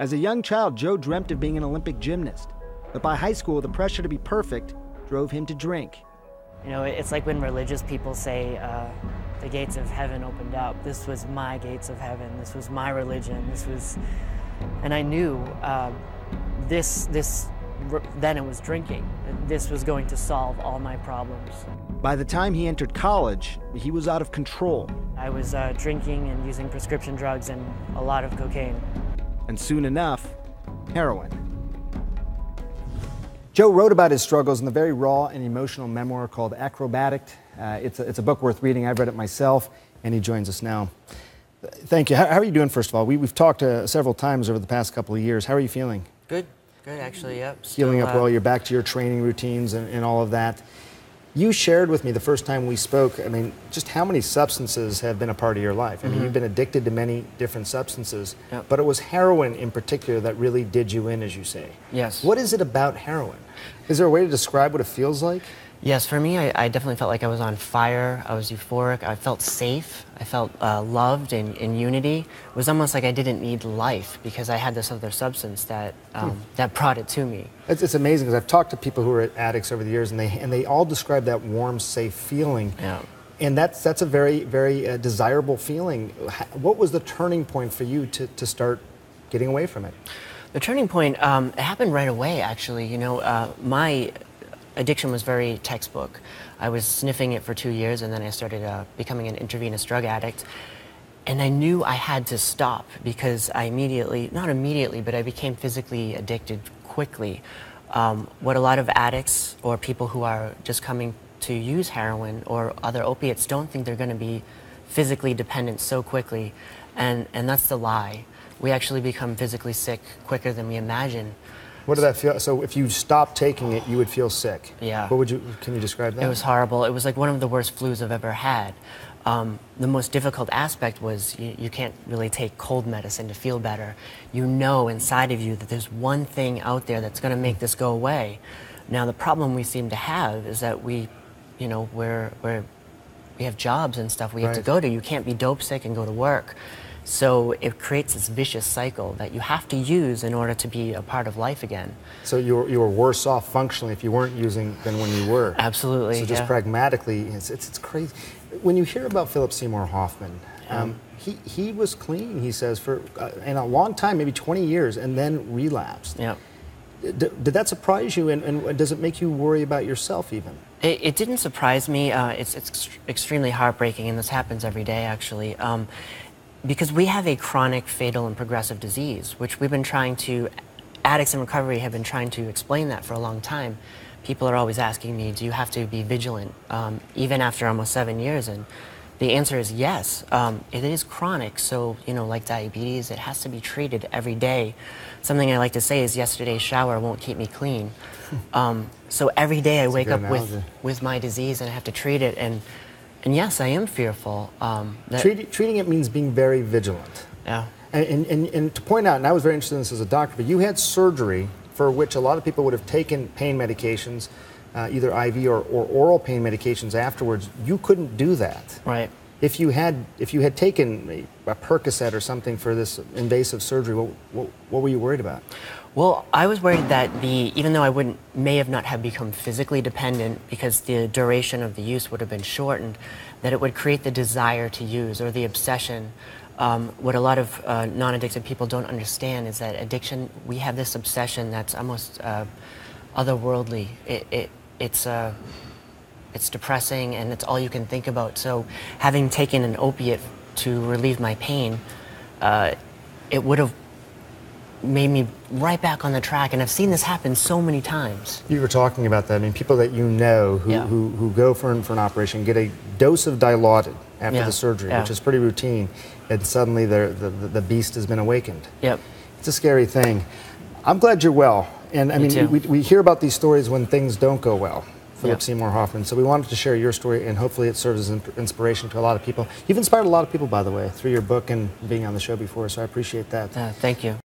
As a young child, Joe dreamt of being an Olympic gymnast. But by high school, the pressure to be perfect drove him to drink. You know, it's like when religious people say the gates of heaven opened up. This was my gates of heaven. This was my religion. And I knew then it was drinking. This was going to solve all my problems. By the time he entered college, he was out of control. I was drinking and using prescription drugs and a lot of cocaine. And soon enough, heroin. Joe wrote about his struggles in the very raw and emotional memoir called Acrobaddict. It's a book worth reading. I've read it myself, and he joins us now. Thank you. How are you doing, first of all? We've talked several times over the past couple of years. How are you feeling? Good, actually, yep. Healing up well, you're back to your training routines and all of that. You shared with me the first time we spoke, I mean, just how many substances have been a part of your life. I mean, you've been addicted to many different substances, but it was heroin in particular that really did you in, as you say. Yes. What is it about heroin? Is there a way to describe what it feels like? Yes, for me, I definitely felt like I was on fire. I was euphoric. I felt safe. I felt loved and in unity. It was almost like I didn't need life because I had this other substance that that brought it to me. It's amazing because I've talked to people who are addicts over the years, and they all describe that warm, safe feeling. Yeah. And that's a very, very desirable feeling. What was the turning point for you to start getting away from it? The turning point, it happened right away, actually. You know, my addiction was very textbook. I was sniffing it for 2 years, and then I started becoming an intravenous drug addict. And I knew I had to stop because I not immediately, but I became physically addicted quickly. What a lot of addicts or people who are just coming to use heroin or other opiates don't think they're going to be physically dependent so quickly. And that's the lie. We actually become physically sick quicker than we imagine. What did that feel? So if you stopped taking it, you would feel sick. Yeah. Can you describe that? It was horrible. It was like one of the worst flus I've ever had. The most difficult aspect was you can't really take cold medicine to feel better. You know inside of you that there's one thing out there that's going to make this go away. Now the problem we seem to have is that we have jobs and stuff we have to go to. You can't be dope sick and go to work. So it creates this vicious cycle that you have to use in order to be a part of life again. So you were worse off functionally if you weren't using than when you were. Absolutely. So just pragmatically, it's crazy. When you hear about Philip Seymour Hoffman, he was clean, he says, for in a long time, maybe 20 years, and then relapsed. Yeah. Did that surprise you, and does it make you worry about yourself even? It didn't surprise me. It's extremely heartbreaking, and this happens every day, actually. Because we have a chronic, fatal, and progressive disease, which addicts in recovery have been trying to explain that for a long time. People are always asking me, do you have to be vigilant, even after almost 7 years? And the answer is yes. It is chronic, so, like diabetes, it has to be treated every day. Something I like to say is yesterday's shower won't keep me clean. So every day I wake up with my disease and I have to treat it. And yes, I am fearful. Treating it means being very vigilant. Yeah. And to point out, and I was very interested in this as a doctor, but you had surgery for which a lot of people would have taken pain medications, either IV or oral pain medications afterwards. You couldn't do that. Right. If you had taken a Percocet or something for this invasive surgery, what were you worried about? Well, I was worried that even though I may have not have become physically dependent because the duration of the use would have been shortened, that it would create the desire to use or the obsession. What a lot of non-addicted people don't understand is that addiction, we have this obsession that's almost otherworldly. It's depressing and it's all you can think about. So having taken an opiate to relieve my pain, it would have made me right back on the track, and I've seen this happen so many times. You were talking about that. I mean, people that you know who go for an operation get a dose of Dilaudid after the surgery, which is pretty routine, and suddenly the beast has been awakened. Yep. It's a scary thing. I'm glad you're well, and I mean, we hear about these stories when things don't go well. Philip Seymour Hoffman. So we wanted to share your story, and hopefully it serves as inspiration to a lot of people. You've inspired a lot of people, by the way, through your book and being on the show before, so I appreciate that. Thank you.